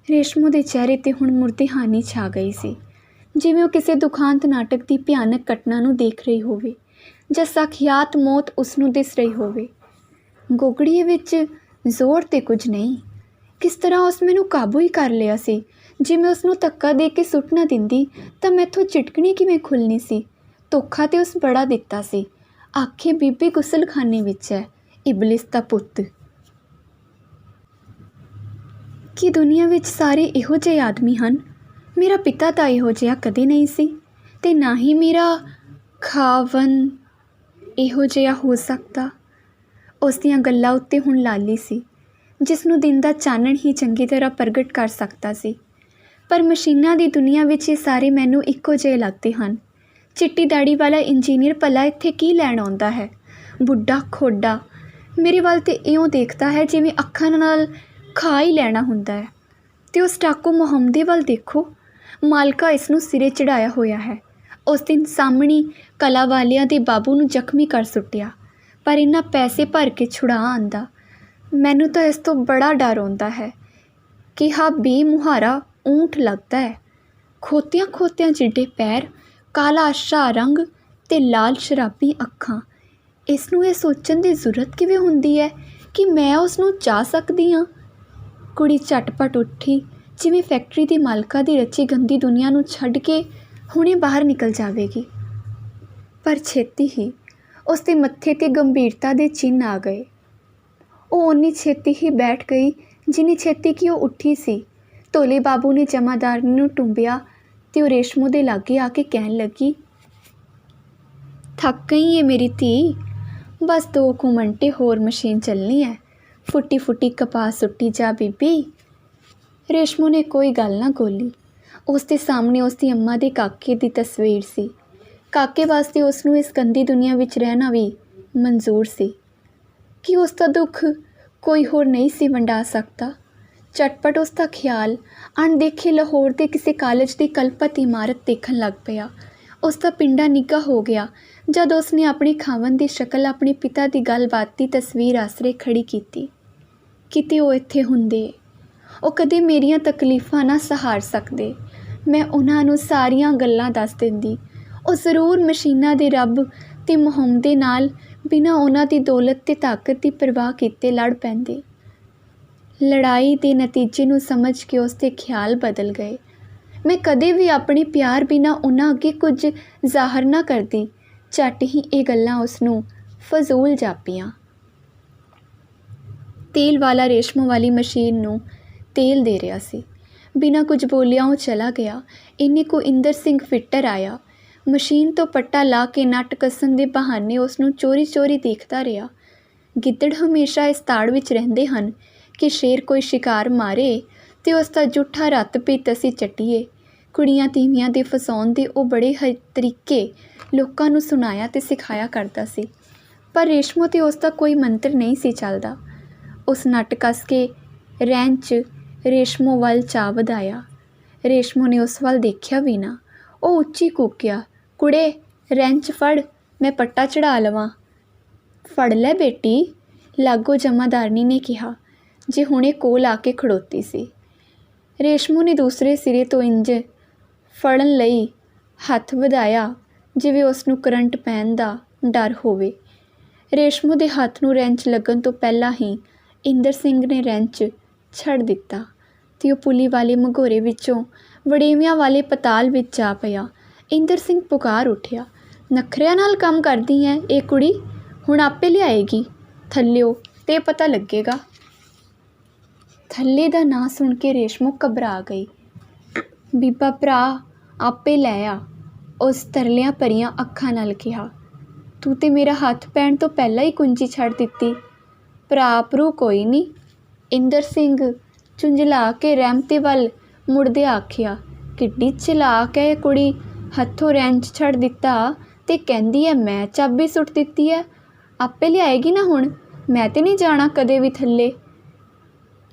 ਰੇਸ਼ਮੋ ਦੇ ਚਿਹਰੇ 'ਤੇ ਹੁਣ ਮੁਰਦੇਹਾਨੀ ਛਾ ਗਈ ਸੀ, ਜਿਵੇਂ ਉਹ ਕਿਸੇ ਦੁਖਾਂਤ ਨਾਟਕ ਦੀ ਭਿਆਨਕ ਘਟਨਾ ਨੂੰ ਦੇਖ ਰਹੀ ਹੋਵੇ ਜਾਂ ਸਾਖਿਆਤ ਮੌਤ ਉਸਨੂੰ ਦਿਸ ਰਹੀ ਹੋਵੇ। ਗੋਗੜੀਏ ਵਿੱਚ ਜ਼ੋਰ 'ਤੇ ਕੁਝ ਨਹੀਂ, ਕਿਸ ਤਰ੍ਹਾਂ ਉਸ ਮੈਨੂੰ ਕਾਬੂ ਹੀ ਕਰ ਲਿਆ ਸੀ। ਜੇ ਮੈਂ ਉਸਨੂੰ ਧੱਕਾ ਦੇ ਕੇ ਸੁੱਟ ਨਾ ਦਿੰਦੀ ਤਾਂ ਮੈਥੋਂ ਚਿਟਕਣੀ ਕਿਵੇਂ ਖੁੱਲ੍ਹਣੀ ਸੀ। ਧੋਖਾ ਤਾਂ ਉਸ ਬੜਾ ਦਿੱਤਾ ਸੀ। ਆਖੇ ਬੀਬੀ ਗੁਸਲਖਾਨੇ ਵਿੱਚ ਹੈ, ਇਬਲਿਸ ਦਾ ਪੁੱਤ। ਕੀ ਦੁਨੀਆ ਵਿੱਚ ਸਾਰੇ ਇਹੋ ਜਿਹੇ ਆਦਮੀ ਹਨ? ਮੇਰਾ ਪਿਤਾ ਤਾਂ ਇਹੋ ਜਿਹਾ ਕਦੇ ਨਹੀਂ ਸੀ, ਅਤੇ ਨਾ ਹੀ ਮੇਰਾ ਖਾਵਨ ਇਹੋ ਜਿਹਾ ਹੋ ਸਕਦਾ। ਉਸ ਦੀਆਂ ਗੱਲਾਂ ਉੱਤੇ ਹੁਣ ਲਾਲੀ ਸੀ, ਜਿਸ ਨੂੰ ਦਿਨ ਦਾ ਚਾਨਣ ਹੀ ਚੰਗੀ ਤਰ੍ਹਾਂ ਪ੍ਰਗਟ ਕਰ ਸਕਦਾ ਸੀ। ਪਰ ਮਸ਼ੀਨਾਂ ਦੀ ਦੁਨੀਆ ਵਿੱਚ ਇਹ ਸਾਰੇ ਮੈਨੂੰ ਇੱਕੋ ਜਿਹੇ ਲੱਗਦੇ ਹਨ। ਚਿੱਟੀ ਦਾੜੀ ਵਾਲਾ ਇੰਜੀਨੀਅਰ ਭਲਾ ਇੱਥੇ ਕੀ ਲੈਣ ਆਉਂਦਾ ਹੈ? ਬੁੱਢਾ ਖੋਡਾ ਮੇਰੇ ਵੱਲ ਤਾਂ ਇਉਂ ਦੇਖਦਾ ਹੈ ਜਿਵੇਂ ਅੱਖਾਂ ਨਾਲ ਖਾ ਹੀ ਲੈਣਾ ਹੁੰਦਾ ਹੈ। ਅਤੇ ਉਸ ਡਾਕੂ ਮੁਹੰਮਦੇ ਵੱਲ ਦੇਖੋ, ਮਾਲਕਾ ਇਸ ਨੂੰ ਸਿਰੇ ਚੜ੍ਹਾਇਆ ਹੋਇਆ ਹੈ। ਉਸ ਦਿਨ ਸਾਹਮਣੀ ਕਲਾ ਵਾਲਿਆਂ ਦੇ ਬਾਬੂ ਨੂੰ ਜ਼ਖਮੀ ਕਰ ਸੁੱਟਿਆ, ਪਰ ਇਹਨਾਂ ਪੈਸੇ ਭਰ ਕੇ ਛੁਡਾ ਆਂਦਾ। ਮੈਨੂੰ ਤਾਂ ਇਸ ਤੋਂ ਬੜਾ ਡਰ ਆਉਂਦਾ ਹੈ। ਕਿਹਾ ਬੇਮੁਹਾਰਾ ਊਂਠ ਲੱਗਦਾ ਹੈ, ਖੋਤਿਆਂ ਜਿੱਡੇ ਪੈਰ, ਕਾਲਾ ਸ਼ਾਹ ਰੰਗ ਅਤੇ ਲਾਲ ਸ਼ਰਾਬੀ ਅੱਖਾਂ। ਇਸ ਨੂੰ ਇਹ ਸੋਚਣ ਦੀ ਜ਼ਰੂਰਤ ਕਿਵੇਂ ਹੁੰਦੀ ਹੈ ਕਿ ਮੈਂ ਉਸ ਨੂੰ ਚਾਹ ਸਕਦੀ ਹਾਂ? ਕੁੜੀ ਝਟਪਟ ਉੱਠੀ, ਜਿਵੇਂ ਫੈਕਟਰੀ ਦੀ ਮਾਲਕਾ ਦੀ ਰਚੀ ਗੰਦੀ ਦੁਨੀਆ ਨੂੰ ਛੱਡ ਕੇ ਹੁਣੇ ਬਾਹਰ ਨਿਕਲ ਜਾਵੇਗੀ। ਪਰ ਛੇਤੀ ਹੀ ਉਸ ਦੇ ਮੱਥੇ 'ਤੇ ਗੰਭੀਰਤਾ ਦੇ ਚਿੰਨ੍ਹ ਆ ਗਏ। ਉਹ ਓਨੀ ਛੇਤੀ ਹੀ ਬੈਠ ਗਈ ਜਿੰਨੀ ਛੇਤੀ ਕਿ ਉਹ ਉੱਠੀ ਸੀ। ਧੋਲੇ ਬਾਬੂ ਨੇ ਜਮਾਦਾਰਨੀ ਨੂੰ ਟੁੰਬਿਆ ਅਤੇ ਉਹ ਰੇਸ਼ਮੋ ਦੇ ਲਾਗੇ ਆ ਕੇ ਕਹਿਣ ਲੱਗੀ, ਥੱਕ ਗਈ ਏ ਮੇਰੀ ਧੀ, ਬਸ 2 ਕੁ ਘੰਟੇ ਹੋਰ ਮਸ਼ੀਨ ਚੱਲਣੀ ਹੈ। ਫੁੱਟੀ ਕਪਾਹ ਸੁੱਟੀ ਜਾ ਬੀਬੀ। ਰੇਸ਼ਮੋ ਨੇ ਕੋਈ ਗੱਲ ਨਾ ਗੋਲੀ। ਉਸ ਦੇ ਸਾਹਮਣੇ ਉਸ ਦੀ ਅੰਮਾ ਦੇ ਕਾਕੇ ਦੀ ਤਸਵੀਰ ਸੀ। ਕਾਕੇ ਵਾਸਤੇ ਉਸ ਨੂੰ ਇਸ ਗੰਦੀ ਦੁਨੀਆ ਵਿੱਚ ਰਹਿਣਾ ਵੀ ਮਨਜ਼ੂਰ ਸੀ। ਕਿ ਉਸ ਦਾ ਦੁੱਖ ਕੋਈ ਹੋਰ ਨਹੀਂ ਸੀ ਵੰਡਾ ਸਕਦਾ। ਝਟਪਟ ਉਸ ਦਾ ਖਿਆਲ ਅਣਦੇਖੇ ਲਾਹੌਰ ਦੇ ਕਿਸੇ ਕਾਲਜ ਦੀ ਕਲਪਤ ਇਮਾਰਤ ਦੇਖਣ ਲੱਗ ਪਿਆ। ਉਸ ਦਾ ਪਿੰਡਾ ਨਿੱਘਾ ਹੋ ਗਿਆ ਜਦ ਉਸ ਨੇ ਆਪਣੀ ਖਾਵਨ ਦੀ ਸ਼ਕਲ ਆਪਣੇ ਪਿਤਾ ਦੀ ਗੱਲਬਾਤ ਦੀ ਤਸਵੀਰ ਆਸਰੇ ਖੜੀ ਕੀਤੀ। ਕਿਤੇ ਉਹ ਇੱਥੇ ਹੁੰਦੇ, ਉਹ ਕਦੇ ਮੇਰੀਆਂ ਤਕਲੀਫਾਂ ਨਾ ਸਹਾਰ ਸਕਦੇ। ਮੈਂ ਉਹਨਾਂ ਨੂੰ ਸਾਰੀਆਂ ਗੱਲਾਂ ਦੱਸ ਦਿੰਦੀ। ਉਹ ਜ਼ਰੂਰ ਮਸ਼ੀਨਾਂ ਦੇ ਰੱਬ ਅਤੇ ਮੁਹੰਮਦੇ ਨਾਲ ਬਿਨਾਂ ਉਹਨਾਂ ਦੀ ਦੌਲਤ ਅਤੇ ਤਾਕਤ ਦੀ ਪਰਵਾਹ ਕੀਤੇ ਲੜ ਪੈਂਦੇ। ਲੜਾਈ ਦੇ ਨਤੀਜੇ ਨੂੰ ਸਮਝ ਕੇ ਉਸ ਦੇ ਖਿਆਲ ਬਦਲ ਗਏ। ਮੈਂ ਕਦੇ ਵੀ ਆਪਣੇ ਪਿਆਰ ਬਿਨਾਂ ਉਹਨਾਂ ਅੱਗੇ ਕੁਝ ਜ਼ਾਹਰ ਨਾ ਕਰਦੀ। ਝੱਟ ਹੀ ਇਹ ਗੱਲਾਂ ਉਸ ਨੂੰ ਫਜ਼ੂਲ ਜਾਪੀਆਂ। ਤੇਲ ਵਾਲਾ ਰੇਸ਼ਮੋ ਵਾਲੀ ਮਸ਼ੀਨ ਨੂੰ ਤੇਲ ਦੇ ਰਿਹਾ ਸੀ। ਬਿਨਾਂ ਕੁਝ ਬੋਲਿਆ ਉਹ ਚਲਾ ਗਿਆ। ਇੰਨੇ ਕੁ ਇੰਦਰ ਸਿੰਘ ਫਿੱਟਰ ਆਇਆ। ਮਸ਼ੀਨ ਤੋਂ ਪੱਟਾ ਲਾ ਕੇ ਨੱਟ ਕੱਸਣ ਦੇ ਬਹਾਨੇ ਉਸ ਨੂੰ ਚੋਰੀ ਚੋਰੀ ਦੇਖਦਾ ਰਿਹਾ। ਗਿੱਦੜ ਹਮੇਸ਼ਾ ਇਸ ਤਾੜ ਵਿੱਚ ਰਹਿੰਦੇ ਹਨ ਕਿ ਸ਼ੇਰ ਕੋਈ ਸ਼ਿਕਾਰ ਮਾਰੇ ਅਤੇ ਉਸ ਦਾ ਜੂਠਾ ਰੱਤ ਪਿੱਤ ਅਸੀਂ ਚੱਟੀਏ। ਕੁੜੀਆਂ ਤੀਵੀਆਂ ਦੇ ਫਸਾਉਣ ਦੇ ਉਹ ਬੜੇ ਤਰੀਕੇ ਲੋਕਾਂ ਨੂੰ ਸੁਣਾਇਆ ਅਤੇ ਸਿਖਾਇਆ ਕਰਦਾ ਸੀ, ਪਰ ਰੇਸ਼ਮੋ 'ਤੇ ਉਸ ਦਾ ਕੋਈ ਮੰਤਰ ਨਹੀਂ ਸੀ ਚੱਲਦਾ। ਉਸ ਨੱਟ ਕੱਸ ਕੇ ਰੈਂਚ ਰੇਸ਼ਮੋ ਵੱਲ ਚਾਹ ਵਧਾਇਆ। ਰੇਸ਼ਮੋ ਨੇ ਉਸ ਵੱਲ ਦੇਖਿਆ ਵੀ ਨਾ। ਉਹ ਉੱਚੀ ਕੂਕਿਆ, ਕੁੜੇ ਰੈਂਚ ਫੜ, ਮੈਂ ਪੱਟਾ ਚੜ੍ਹਾ ਲਵਾਂ। ਫੜ ਲੈ ਬੇਟੀ, ਲਾਗੋ ਜਮਾਦਾਰਨੀ ਨੇ ਕਿਹਾ, ਜੇ ਹੁਣੇ ਕੋਲ ਆ ਕੇ ਖੜੋਤੀ ਸੀ। ਰੇਸ਼ਮੋ ਨੇ ਦੂਸਰੇ ਸਿਰੇ ਤੋਂ ਇੰਜ ਫੜਨ ਲਈ ਹੱਥ ਵਧਾਇਆ ਜਿਵੇਂ ਉਸ ਨੂੰ ਕਰੰਟ ਪੈਣ ਦਾ ਡਰ ਹੋਵੇ। ਰੇਸ਼ਮੋ ਦੇ ਹੱਥ ਨੂੰ ਰੈਂਚ ਲੱਗਣ ਤੋਂ ਪਹਿਲਾਂ ਹੀ ਇੰਦਰ ਸਿੰਘ ਨੇ ਰੈਂਚ ਛੱਡ ਦਿੱਤਾ ਅਤੇ ਉਹ ਪੁਲੀ ਵਾਲੇ ਮਘੋਰੇ ਵਿੱਚੋਂ ਵੜੇਵਿਆਂ ਵਾਲੇ ਪਤਾਲ ਵਿੱਚ ਜਾ ਪਿਆ। ਇੰਦਰ ਸਿੰਘ ਪੁਕਾਰ ਉੱਠਿਆ, ਨਖਰਿਆਂ ਨਾਲ ਕੰਮ ਕਰਦੀ ਹੈ ਇਹ ਕੁੜੀ, ਹੁਣ ਆਪੇ ਲਿਆਏਗੀ ਥੱਲਿਓ ਤੇ ਪਤਾ ਲੱਗੇਗਾ। ਥੱਲੇ ਦਾ ਨਾਂ ਸੁਣ ਕੇ ਰੇਸ਼ਮੋ ਘਬਰਾ ਗਈ। ਬੀਬਾ ਭਰਾ ਆਪੇ ਲੈ ਆ, ਉਸ ਤਰਲਿਆਂ ਭਰੀਆਂ ਅੱਖਾਂ ਨਾਲ ਕਿਹਾ। ਤੂੰ ਤੇ ਮੇਰਾ ਹੱਥ ਪੈਣ ਤੋਂ ਪਹਿਲਾਂ ਹੀ ਕੁੰਜੀ ਛੱਡ ਦਿੱਤੀ। ਭਰਾ ਭਰੂ ਕੋਈ ਨਹੀਂ, ਇੰਦਰ ਸਿੰਘ ਝੁੰਝਲਾ ਕੇ ਰਹਿਮਤੇ ਵੱਲ ਮੁੜਦੇ ਆਖਿਆ। ਕਿੱਡੀ ਚਲਾਕ ਹੈ ਇਹ ਕੁੜੀ, ਹੱਥੋਂ ਰੈਂਚ ਛੱਡ ਦਿੱਤਾ ਤੇ ਕਹਿੰਦੀ ਹੈ ਮੈਂ ਚਾਬੀ ਸੁੱਟ ਦਿੱਤੀ ਹੈ। ਆਪੇ ਲਿਆਏਗੀ ਨਾ ਹੁਣ, ਮੈਂ ਤੇ ਨਹੀਂ ਜਾਣਾ ਕਦੇ ਵੀ ਥੱਲੇ।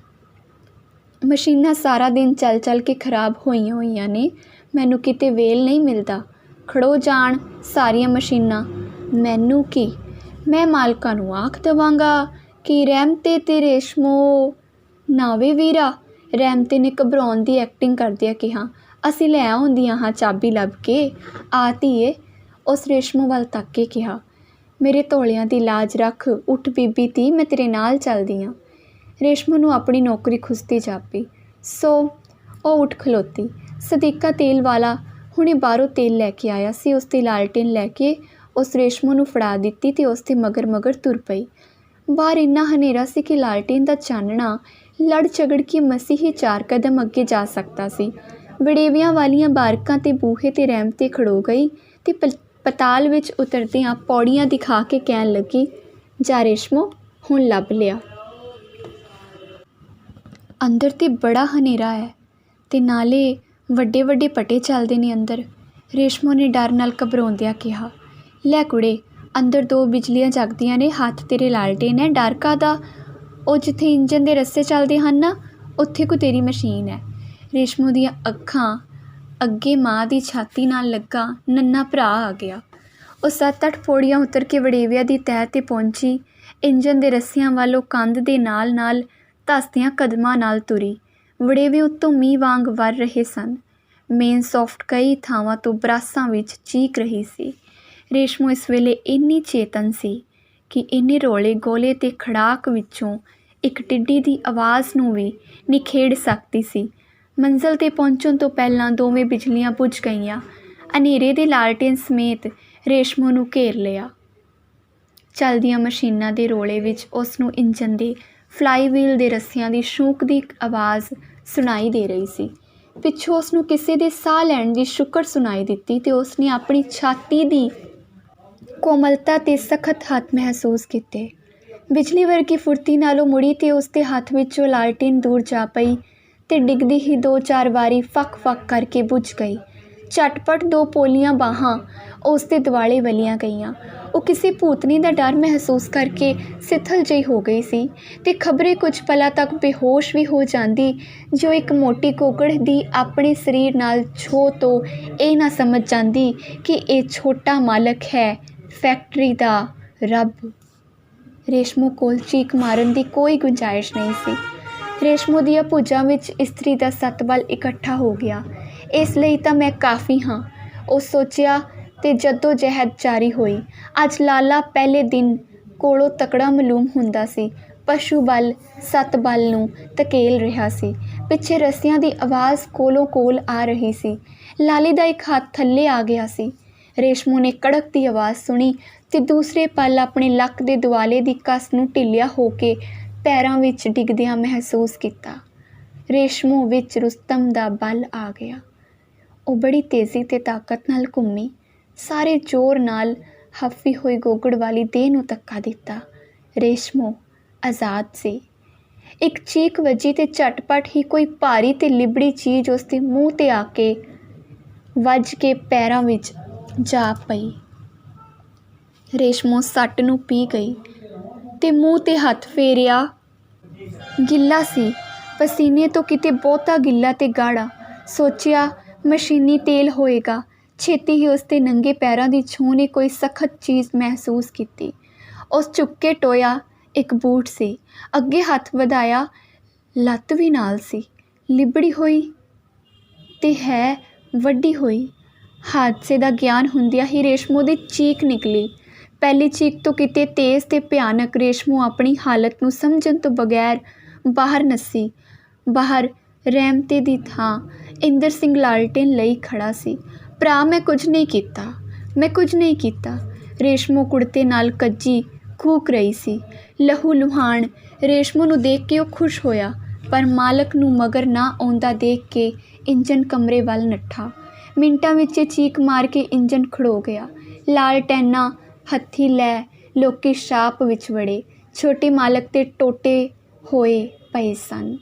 ਮਸ਼ੀਨਾਂ ਸਾਰਾ ਦਿਨ ਚੱਲ ਚੱਲ ਕੇ ਖਰਾਬ ਹੋਈਆਂ ਨੇ, ਮੈਨੂੰ ਕਿਤੇ ਵੇਲ ਨਹੀਂ ਮਿਲਦਾ। ਖੜੋ ਜਾਣ ਸਾਰੀਆਂ ਮਸ਼ੀਨਾਂ। ਮੈਨੂੰ ਕੀ, ਮੈਂ ਮਾਲਕਾਂ ਨੂੰ ਆਖ ਦੇਵਾਂਗਾ ਕਿ ਰਹਿਮਤੇ ਤੇ ਰੇਸ਼ਮੋ ਨਾਵੇ ਵੀਰਾ। ਰਹਿਮਤੇ ਨੇ ਘਬਰਾਉਣ ਦੀ ਐਕਟਿੰਗ ਕਰਦਿਆਂ ਕਿਹਾ, ਅਸੀਂ ਲੈ ਆਉਂਦੀਆਂ ਹਾਂ ਚਾਬੀ ਲੱਭ ਕੇ, ਆ ਧੀਏ। ਉਸ ਰੇਸ਼ਮੋ ਵੱਲ ਤੱਕ ਕੇ ਕਿਹਾ, ਮੇਰੇ ਧੌਲਿਆਂ ਦੀ ਲਾਜ ਰੱਖ, ਉੱਠ ਬੀਬੀ ਧੀ, ਮੈਂ ਤੇਰੇ ਨਾਲ ਚੱਲਦੀ ਹਾਂ। ਰੇਸ਼ਮੋ ਨੂੰ ਆਪਣੀ ਨੌਕਰੀ ਖੁੱਸਦੀ ਜਾਪੀ, ਸੋ ਉਹ ਉੱਠ ਖਲੋਤੀ। ਸਦੀਕਾ ਤੇਲ ਵਾਲਾ ਹੁਣੇ ਬਾਹਰੋਂ ਤੇਲ ਲੈ ਕੇ ਆਇਆ ਸੀ। ਉਸ ਦੀ ਲਾਲਟੇਨ ਲੈ ਕੇ ਉਸ ਰੇਸ਼ਮੋ ਨੂੰ ਫੜਾ ਦਿੱਤੀ ਅਤੇ ਉਸ ਦੇ ਮਗਰ ਮਗਰ ਤੁਰ ਪਈ। ਬਾਹਰ ਇੰਨਾ ਹਨੇਰਾ ਸੀ ਕਿ ਲਾਲਟੇਨ ਦਾ ਚਾਨਣਾ ਲੜ ਝਗੜ ਕੇ ਮਸੀਂ ਹੀ 4 ਕਦਮ ਅੱਗੇ ਜਾ ਸਕਦਾ ਸੀ। ਵੜੇਵਿਆਂ ਵਾਲੀਆਂ ਬਾਰਕਾਂ 'ਤੇ ਬੂਹੇ 'ਤੇ ਰਹਿਮਤੇ ਖੜੋ ਗਈ ਅਤੇ ਪਤਾਲ ਵਿੱਚ ਉਤਰਦਿਆਂ ਪੌੜੀਆਂ ਦਿਖਾ ਕੇ ਕਹਿਣ ਲੱਗੀ, ਜਾ ਰੇਸ਼ਮੋ, ਹੁਣ ਲੱਭ ਲਿਆ। ਅੰਦਰ ਤੇ ਬੜਾ ਹਨੇਰਾ ਹੈ ਅਤੇ ਨਾਲੇ ਵੱਡੇ ਵੱਡੇ ਪਟੇ ਚੱਲਦੇ ਨੇ ਅੰਦਰ। ਰੇਸ਼ਮੋ ਨੇ ਡਰ ਨਾਲ ਘਬਰਾਉਂਦਿਆਂ ਕਿਹਾ, ਲੈ ਕੁੜੇ, ਅੰਦਰ 2 ਬਿਜਲੀਆਂ ਜਗਦੀਆਂ ਨੇ, ਹੱਥ ਤੇਰੇ ਲਾਲਟੇਨ ਹੈ, ਡਰ ਕਾਹਦਾ? ਉਹ ਜਿੱਥੇ ਇੰਜਨ ਦੇ ਰੱਸੇ ਚੱਲਦੇ ਹਨ ਨਾ, ਉੱਥੇ ਕੋ ਤੇਰੀ ਮਸ਼ੀਨ ਹੈ। ਰੇਸ਼ਮੋ ਦੀਆਂ ਅੱਖਾਂ ਅੱਗੇ ਮਾਂ ਦੀ ਛਾਤੀ ਨਾਲ ਲੱਗਾ ਨੰਨਾ ਭਰਾ ਆ ਗਿਆ। ਉਹ 7-8 ਪੌੜੀਆਂ ਉਤਰ ਕੇ ਵੜੇਵਿਆਂ ਦੀ ਤਹਿ 'ਤੇ ਪਹੁੰਚੀ। ਇੰਜਨ ਦੇ ਰੱਸਿਆਂ ਵੱਲੋਂ ਕੰਧ ਦੇ ਨਾਲ ਨਾਲ ਧੱਸਦਿਆਂ ਕਦਮਾਂ ਨਾਲ ਤੁਰੀ। ਵੜੇਵੇ ਉੱਤੋਂ ਮੀਂਹ ਵਾਂਗ ਵਰ ਰਹੇ ਸਨ। ਮੇਨ ਸੌਫਟ ਕਈ ਥਾਵਾਂ ਤੋਂ ਬਰਾਸਾਂ ਵਿੱਚ ਚੀਕ ਰਹੀ ਸੀ। ਰੇਸ਼ਮੋ ਇਸ ਵੇਲੇ ਇੰਨੀ ਚੇਤਨ ਸੀ ਕਿ ਇੰਨੇ ਰੌਲੇ ਗੋਲੇ ਅਤੇ ਖੜਾਕ ਵਿੱਚੋਂ ਇੱਕ ਟਿੱਡੀ ਦੀ ਆਵਾਜ਼ ਨੂੰ ਵੀ ਨਿਖੇੜ ਸਕਦੀ ਸੀ। ਮੰਜ਼ਿਲ 'ਤੇ ਪਹੁੰਚਣ ਤੋਂ ਪਹਿਲਾਂ ਦੋਵੇਂ ਬਿਜਲੀਆਂ ਬੁਝ ਗਈਆਂ। ਹਨੇਰੇ ਦੇ ਲਾਲਟੇਨ ਸਮੇਤ ਰੇਸ਼ਮੋ ਨੂੰ ਘੇਰ ਲਿਆ। ਚੱਲਦੀਆਂ ਮਸ਼ੀਨਾਂ ਦੇ ਰੌਲੇ ਵਿੱਚ ਉਸ ਨੂੰ ਇੰਜਨ ਦੇ ਫਲਾਈਵੀਲ ਦੇ ਰੱਸਿਆਂ ਦੀ ਸ਼ੂਕ ਦੀ ਆਵਾਜ਼ ਸੁਣਾਈ ਦੇ ਰਹੀ ਸੀ। ਪਿੱਛੋਂ ਉਸ ਨੂੰ ਕਿਸੇ ਦੇ ਸਾਹ ਲੈਣ ਦੀ ਸ਼ੁੱਕਰ ਸੁਣਾਈ ਦਿੱਤੀ ਅਤੇ ਉਸ ਨੇ ਆਪਣੀ ਛਾਤੀ ਦੀ ਕੋਮਲਤਾ ਅਤੇ ਸਖਤ ਹੱਥ ਮਹਿਸੂਸ ਕੀਤੇ। ਬਿਜਲੀ ਵਰਗੀ ਫੁਰਤੀ ਨਾਲੋਂ ਮੁੜੀ ਅਤੇ ਉਸ ਦੇ ਹੱਥ ਵਿੱਚੋਂ ਲਾਲਟੇਨ ਦੂਰ ਜਾ ਪਈ ਅਤੇ ਡਿੱਗਦੀ ਹੀ 2-4 ਵਾਰੀ ਫੱਕ ਫੱਕ ਕਰਕੇ ਬੁਝ ਗਈ। ਝਟਪਟ 2 ਪੋਲੀਆਂ ਬਾਹਾਂ ਉਸ ਦੇ ਦੁਆਲੇ ਵਲੀਆਂ ਗਈਆਂ। ਉਹ ਕਿਸੇ ਭੂਤਨੀ ਦਾ ਡਰ ਮਹਿਸੂਸ ਕਰਕੇ ਸਿੱਥਲ ਜਿਹੀ ਹੋ ਗਈ ਸੀ ਅਤੇ ਖਬਰੇ ਕੁਝ ਪਲਾਂ ਤੱਕ ਬੇਹੋਸ਼ ਵੀ ਹੋ ਜਾਂਦੀ ਜੋ ਇੱਕ ਮੋਟੀ ਕੋਕੜ ਦੀ ਆਪਣੇ ਸਰੀਰ ਨਾਲ ਛੋਹ ਤੋਂ ਇਹ ਨਾ ਸਮਝ ਜਾਂਦੀ ਕਿ ਇਹ ਛੋਟਾ ਮਾਲਕ ਹੈ ਫੈਕਟਰੀ ਦਾ ਰੱਬ। ਰੇਸ਼ਮੋ ਕੋਲ ਚੀਕ ਮਾਰਨ ਦੀ ਕੋਈ ਗੁੰਜਾਇਸ਼ ਨਹੀਂ ਸੀ। ਰੇਸ਼ਮੋ ਦੀਆਂ ਭੁਜਾਂ ਵਿੱਚ ਇਸਤਰੀ ਦਾ ਸਤਬਲ ਇਕੱਠਾ ਹੋ ਗਿਆ। ਇਸ ਲਈ ਤਾਂ ਮੈਂ ਕਾਫੀ ਹਾਂ, ਉਹ ਸੋਚਿਆ ਅਤੇ ਜੱਦੋ ਜਹਿਦ ਜਾਰੀ ਹੋਈ। ਅੱਜ ਲਾਲਾ ਪਹਿਲੇ ਦਿਨ ਕੋਲੋਂ ਤਕੜਾ ਮਾਲੂਮ ਹੁੰਦਾ ਸੀ। ਪਸ਼ੂ ਬਲ ਸੱਤ ਬਲ ਨੂੰ ਧਕੇਲ ਰਿਹਾ ਸੀ। ਪਿੱਛੇ ਰੱਸਿਆਂ ਦੀ ਆਵਾਜ਼ ਕੋਲੋਂ ਕੋਲ ਆ ਰਹੀ ਸੀ। ਲਾਲੇ ਦਾ ਇੱਕ ਹੱਥ ਥੱਲੇ ਆ ਗਿਆ ਸੀ। ਰੇਸ਼ਮੋ ਨੇ ਕੜਕ ਦੀ ਆਵਾਜ਼ ਸੁਣੀ ਅਤੇ ਦੂਸਰੇ ਪਲ ਆਪਣੇ ਲੱਕ ਦੇ ਦੁਆਲੇ ਦੀ ਕੱਸ ਨੂੰ ਢਿੱਲਿਆ ਹੋ ਕੇ ਪੈਰਾਂ ਵਿੱਚ ਡਿੱਗਦਿਆਂ ਮਹਿਸੂਸ ਕੀਤਾ। ਰੇਸ਼ਮੋ ਵਿੱਚ ਰੁਸਤਮ ਦਾ ਬਲ ਆ ਗਿਆ। ਉਹ ਬੜੀ ਤੇਜ਼ੀ ਤੇ ਤਾਕਤ ਨਾਲ ਘੁੰਮੀ, ਸਾਰੇ ਜ਼ੋਰ ਨਾਲ ਹਫੀ ਹੋਈ ਗੋਗੜ ਵਾਲੀ ਦੇਹ ਨੂੰ ਧੱਕਾ ਦਿੱਤਾ। ਰੇਸ਼ਮੋ ਆਜ਼ਾਦ ਸੀ। ਇੱਕ ਚੀਕ ਵੱਜੀ ਤੇ ਝਟਪਟ ਹੀ ਕੋਈ ਭਾਰੀ ਤੇ ਲਿਬੜੀ ਚੀਜ਼ ਉਸ ਦੇ ਮੂੰਹ 'ਤੇ ਆ ਕੇ ਵੱਜ ਕੇ ਪੈਰਾਂ ਵਿੱਚ ਜਾ ਪਈ। ਰੇਸ਼ਮੋ ਸੱਟ ਨੂੰ ਪੀ ਗਈ ਤੇ ਮੂੰਹ 'ਤੇ ਹੱਥ ਫੇਰਿਆ। ਗਿੱਲਾ ਸੀ, ਪਸੀਨੇ ਤੋਂ ਕਿਤੇ ਬਹੁਤਾ ਗਿੱਲਾ ਤੇ ਗਾੜਾ। ਸੋਚਿਆ ਮਸ਼ੀਨੀ ਤੇਲ ਹੋਏਗਾ। ਛੇਤੀ ਹੀ ਉਸ ਦੇ ਨੰਗੇ ਪੈਰਾਂ ਦੀ ਛੂਹ ਨੇ ਕੋਈ ਸਖਤ ਚੀਜ਼ ਮਹਿਸੂਸ ਕੀਤੀ। ਉਸ ਝੁੱਕ ਕੇ ਟੋਇਆ। ਇੱਕ ਬੂਟ ਸੀ। ਅੱਗੇ ਹੱਥ ਵਧਾਇਆ, ਲੱਤ ਵੀ ਨਾਲ ਸੀ, ਲਿਬੜੀ ਹੋਈ ਤੇ ਹੈ ਵੱਡੀ ਹੋਈ। ਹਾਦਸੇ ਦਾ ਗਿਆਨ ਹੁੰਦਿਆਂ ਹੀ ਰੇਸ਼ਮੋ ਦੀ ਚੀਕ ਨਿਕਲੀ। ਪਹਿਲੀ ਚੀਕ ਤੋਂ ਕਿਤੇ ਤੇਜ਼ ਤੇ ਭਿਆਨਕ। ਰੇਸ਼ਮੋ ਆਪਣੀ ਹਾਲਤ ਨੂੰ ਸਮਝਣ ਤੋਂ ਬਗੈਰ ਬਾਹਰ ਨੱਸੀ। ਬਾਹਰ ਰਹਿਮਤੇ ਦੀ ਥਾਂ ਇੰਦਰ ਸਿੰਘ ਲਾਲਟੇਨ ਲਈ ਖੜਾ ਸੀ। ਭਰਾ, ਮੈਂ ਕੁਝ ਨਹੀਂ ਕੀਤਾ, ਮੈਂ ਕੁਝ ਨਹੀਂ ਕੀਤਾ। ਰੇਸ਼ਮੋ ਕੁੜਤੇ ਨਾਲ ਕੱਜੀ ਕੂਕ ਰਹੀ ਸੀ। ਲਹੂ ਲੁਹਾਨ। ਰੇਸ਼ਮੋ ਨੂੰ ਦੇਖ ਕੇ ਉਹ ਖੁਸ਼ ਹੋਇਆ, ਪਰ ਮਾਲਕ ਨੂੰ ਮਗਰ ਨਾ ਆਉਂਦਾ ਦੇਖ ਕੇ ਇੰਜਣ ਕਮਰੇ ਵੱਲ ਨੱਠਾ। ਮਿੰਟਾਂ ਵਿੱਚ ਚੀਕ ਮਾਰ ਕੇ ਇੰਜਣ ਖੜੋ ਗਿਆ। ਲਾਲਟੈਨਾਂ ਹੱਥੀਂ ਲੈ ਲੋਕੀ ਸ਼ਾਪ ਵਿੱਚ ਵੜੇ। ਛੋਟੇ ਮਾਲਕ ਤੇ ਟੋਟੇ ਹੋਏ ਪਏ ਸਨ।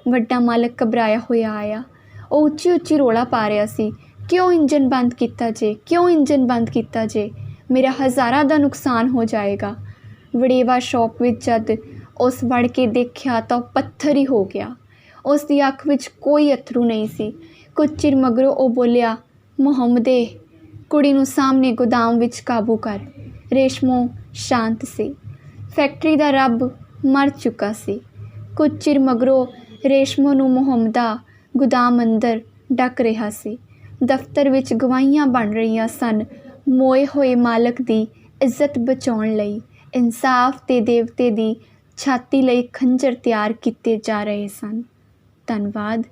ਵੱਡਾ ਮਾਲਕ ਘਬਰਾਇਆ ਹੋਇਆ ਆਇਆ। ਉਹ ਉੱਚੀ ਉੱਚੀ ਰੌਲਾ ਪਾ ਰਿਹਾ ਸੀ, ਕਿਉਂ ਇੰਜਣ ਬੰਦ ਕੀਤਾ ਜੇ, ਕਿਉਂ ਇੰਜਣ ਬੰਦ ਕੀਤਾ ਜੇ, ਮੇਰਾ ਹਜ਼ਾਰਾਂ ਦਾ ਨੁਕਸਾਨ ਹੋ ਜਾਏਗਾ। ਵੜੇਵਾ ਸ਼ੌਪ ਵਿੱਚ ਜਦ ਉਸ ਵੜ ਕੇ ਦੇਖਿਆ ਤਾਂ ਉਹ ਪੱਥਰ ਹੀ ਹੋ ਗਿਆ। ਉਸ ਦੀ ਅੱਖ ਵਿੱਚ ਕੋਈ ਅੱਥਰੂ ਨਹੀਂ ਸੀ। ਕੁਝ ਚਿਰ ਮਗਰੋਂ ਉਹ ਬੋਲਿਆ, ਮੁਹੰਮਦੇ, ਕੁੜੀ ਨੂੰ ਸਾਹਮਣੇ ਗੋਦਾਮ ਵਿੱਚ ਕਾਬੂ ਕਰ। ਰੇਸ਼ਮੋ ਸ਼ਾਂਤ ਸੀ। ਫੈਕਟਰੀ ਦਾ ਰੱਬ ਮਰ ਚੁੱਕਾ ਸੀ। ਕੁਝ ਚਿਰ ਮਗਰੋਂ ਰੇਸ਼ਮੋ ਨੂੰ ਮੁਹੰਮਦਾ ਗੋਦਾਮ ਅੰਦਰ ਡੱਕ ਰਿਹਾ ਸੀ। ਦਫ਼ਤਰ ਵਿੱਚ ਗਵਾਹੀਆਂ ਬਣ ਰਹੀਆਂ ਸਨ। ਮੋਏ ਹੋਏ ਮਾਲਕ ਦੀ ਇੱਜ਼ਤ ਬਚਾਉਣ ਲਈ ਇਨਸਾਫ ਤੇ ਦੇਵਤੇ ਦੀ ਛਾਤੀ ਲਈ ਖੰਜਰ ਤਿਆਰ ਕੀਤੇ ਜਾ ਰਹੇ ਸਨ। ਧੰਨਵਾਦ।